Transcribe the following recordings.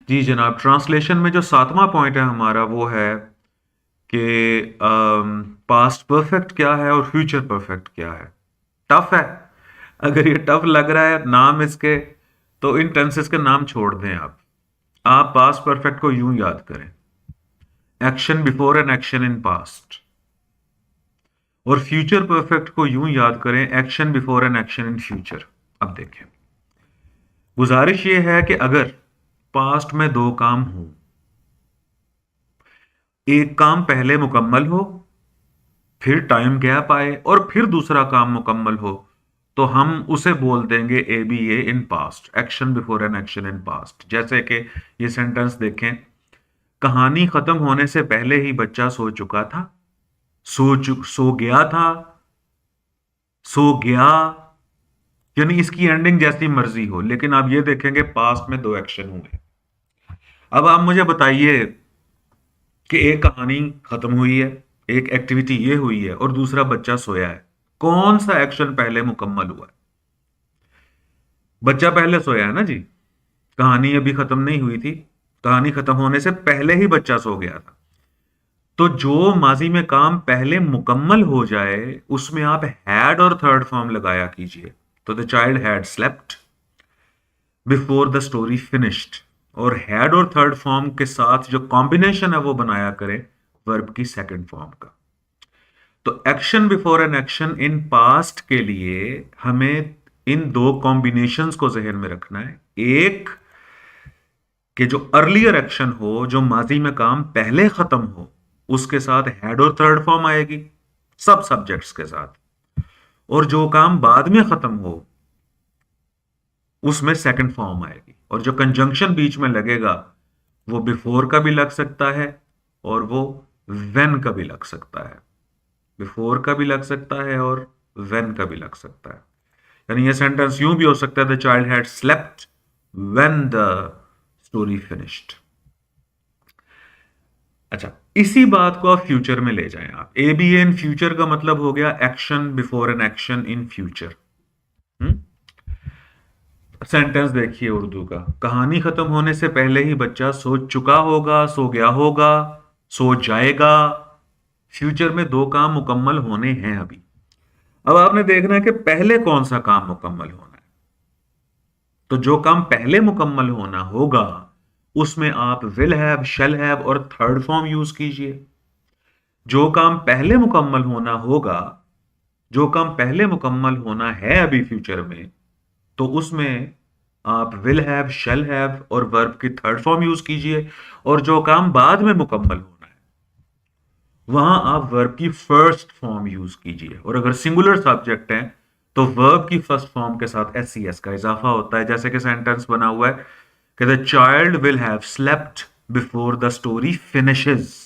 जी जनाब, ट्रांसलेशन में जो सातवां पॉइंट है हमारा वो है कि पास्ट परफेक्ट क्या है और फ्यूचर परफेक्ट क्या है। टफ है। अगर ये टफ लग रहा है नाम इसके, तो इन टेंसेस के नाम छोड़ दें आप पास्ट परफेक्ट को यूं याद करें, action before an action in past, और फ्यूचर परफेक्ट को यूं याद करें, action before an action in future. अब देखें, गुजारिश ये है कि अगर पास्ट में दो काम हो, एक काम पहले मुकम्मल हो, फिर टाइम गैप आए और फिर दूसरा काम मुकम्मल हो, तो हम उसे बोल देंगे ABA in past, action before an action in past. जैसे कि ये सेंटेंस देखें, कहानी खत्म होने से पहले ही बच्चा सो चुका था, सो गया था, सो गया, यानी इसकी एंडिंग जैसी मर्जी हो, लेकिन आप ये देखेंगे पास्ट में दो एक्शन हुए। अब आप मुझे बताइए कि एक कहानी खत्म हुई है, एक एक्टिविटी ये हुई है और दूसरा बच्चा सोया है, कौन सा एक्शन पहले मुकम्मल हुआ है? बच्चा पहले सोया है ना जी, कहानी अभी खत्म नहीं हुई थी, कहानी खत्म होने से पहले ही बच्चा सो गया था। तो जो माजी में काम पहले मुकम्मल हो जाए उसमें आप हैड और थर्ड फॉर्म लगाया कीजिए। तो the child had slept before the story finished, और हैड और थर्ड फॉर्म के साथ जो कॉम्बिनेशन है वो बनाया करें वर्ब की सेकंड फॉर्म का। तो action before an action in past के लिए हमें इन दो कॉम्बिनेशंस को जहन में रखना है। एक कि जो अर्लियर एक्शन हो, जो माजी में काम पहले खत्म हो, उसके साथ हैड और थर्ड फॉर्म आएगी सब सब्जेक्ट्स के साथ, और जो काम बाद में खत्म हो उसमें सेकंड फॉर्म आएगी, और जो कंजंक्शन बीच में लगेगा वो बिफोर का भी लग सकता है और वो व्हेन का भी लग सकता है। बिफोर का भी लग सकता है और व्हेन का भी लग सकता है। यानी ये सेंटेंस यूं भी हो सकता है, the child had slept when the story finished. अच्छा, इसी बात को आप फ्यूचर में ले जाएं। आप ABA इन फ्यूचर का मतलब हो गया action before an action in future. Sentence देखिए उर्दू का, कहानी खत्म होने से पहले ही बच्चा सो चुका होगा, सो गया होगा, सो जाएगा। फ्यूचर में दो काम मुकम्मल होने हैं अभी। अब आपने देखना है कि पहले कौन सा काम मुकम्मल होना है। तो जो काम पहले मुकम्मल होना होगा उसमें आप विल हैव, शैल हैव और थर्ड फॉर्म यूज कीजिए। जो काम पहले मुकम्मल होना होगा, जो काम पहले मुकम्मल होना है अभी फ्यूचर में, तो उसमें आप विल हैव, शैल हैव और वर्ब की थर्ड फॉर्म यूज कीजिए। और जो काम बाद में मुकम्मल होना है वहां आप वर्ब की फर्स्ट फॉर्म यूज कीजिए। और अगर सिंगुलर सब्जेक्ट है तो वर्ब की फर्स्ट फॉर्म के साथ SES का इजाफा होता है। जैसे कि सेंटेंस बना हुआ है कि the child will have slept before the story finishes.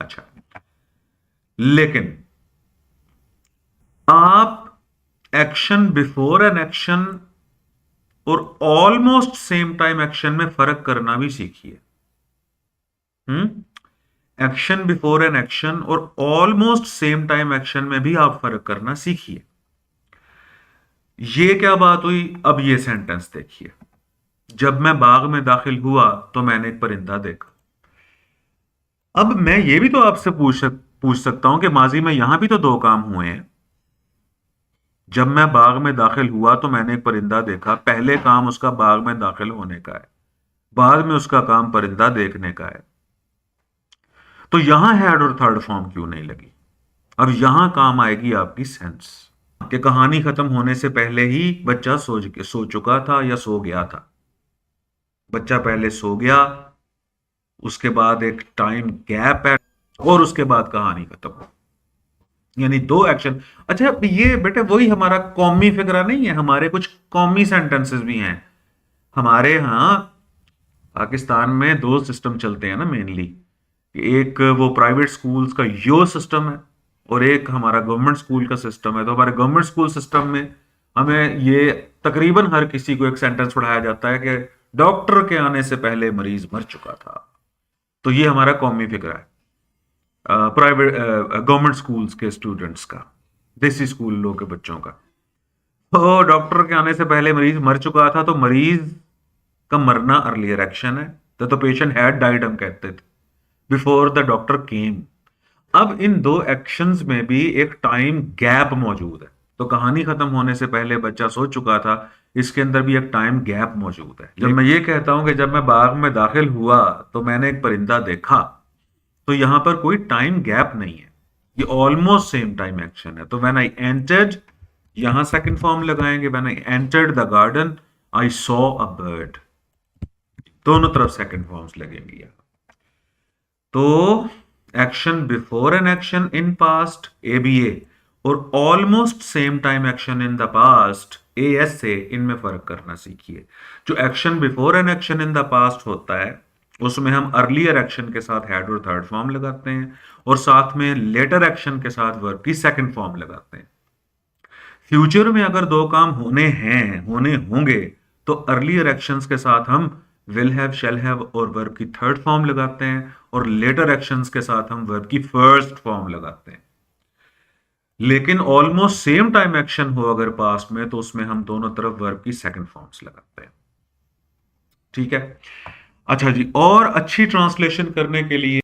अच्छा, लेकिन आप एक्शन बिफोर एन एक्शन और ऑलमोस्ट सेम टाइम एक्शन में फर्क करना भी सीखिए। एक्शन बिफोर एन एक्शन और ऑलमोस्ट सेम टाइम एक्शन में भी आप फर्क करना सीखिए। ये क्या बात हुई? अब ये सेंटेंस देखिए, जब मैं बाग में दाखिल हुआ तो मैंने एक परिंदा देखा। अब मैं ये भी तो आपसे पूछ सकता हूं कि माजी में यहां भी तो दो काम हुए हैं। जब मैं बाग में दाखिल हुआ तो मैंने एक परिंदा देखा, पहले काम उसका बाग में दाखिल होने का है, बाद में उसका काम परिंदा देखने का है। तो यहां हैड और थर्ड फॉर्म क्यों नहीं लगी? अब यहां काम आएगी आपकी सेंस, कि कहानी खत्म होने से पहले ही बच्चा सो चुका था या सो गया था। बच्चा पहले सो गया, उसके बाद एक टाइम गैप है और उसके बाद कहानी खत्म हो, यानी दो एक्शन। अच्छा, ये बेटे वही हमारा कौमी फिक्रा नहीं है, हमारे कुछ कौमी सेंटेंसेस भी हैं। हमारे यहाँ पाकिस्तान में दो सिस्टम चलते हैं ना मेनली, एक वो प्राइवेट स्कूल्स का यो सिस्टम है और एक हमारा गवर्नमेंट स्कूल का सिस्टम है। तो हमारे गवर्नमेंट स्कूल सिस्टम में हमें ये तकरीबन हर किसी को एक सेंटेंस पढ़ाया जाता है कि डॉक्टर के आने से पहले मरीज मर चुका था। तो ये हमारा कौमी फिक्र है प्राइवेट गवर्नमेंट स्कूल्स के स्टूडेंट्स का, देसी स्कूल लोग के बच्चों का। तो डॉक्टर के आने से पहले मरीज मर चुका था, तो मरीज का मरना अर्लियर एक्शन है, द पेशेंट हैड डाइड हम कहते थे, बिफोर द डॉक्टर केम। अब इन दो एक्शंस में भी एक टाइम गैप मौजूद है, तो कहानी खत्म होने से पहले बच्चा सो चुका था, इसके अंदर भी एक टाइम गैप मौजूद है। जब मैं ये कहता हूं कि जब मैं बाग में दाखिल हुआ तो मैंने एक परिंदा देखा, तो यहां पर कोई टाइम गैप नहीं है, ये ऑलमोस्ट सेम टाइम एक्शन है। तो व्हेन आई एंटर्ड, यहां सेकंड फॉर्म लगाएंगे, when I entered the garden I saw a bird, दोनों तरफ सेकंड फॉर्म्स लगेंगी। तो action before an action in past ABA और almost same time action in the past AS से, इनमें फर्क करना सीखिए। जो action before an action in the past होता है उसमें हम अर्लियर एक्शन के साथ हैड और थर्ड फॉर्म लगाते हैं, और साथ में लेटर एक्शन के साथ वर्ब की सेकंड फॉर्म लगाते हैं। फ्यूचर में अगर दो काम होने होंगे, तो अर्लियर एक्शंस के साथ हम विल हैव, शैल हैव और वर्ब की थर्ड फॉर्म लगाते हैं, और लेटर एक्शंस के साथ हम वर्ब की फर्स्ट फॉर्म लगाते हैं। लेकिन ऑलमोस्ट सेम टाइम एक्शन हो अगर पास्ट में, तो उसमें हम दोनों तरफ वर्ब की सेकंड फॉर्म्स लगाते हैं। ठीक है, अच्छा जी, और अच्छी ट्रांसलेशन करने के लिए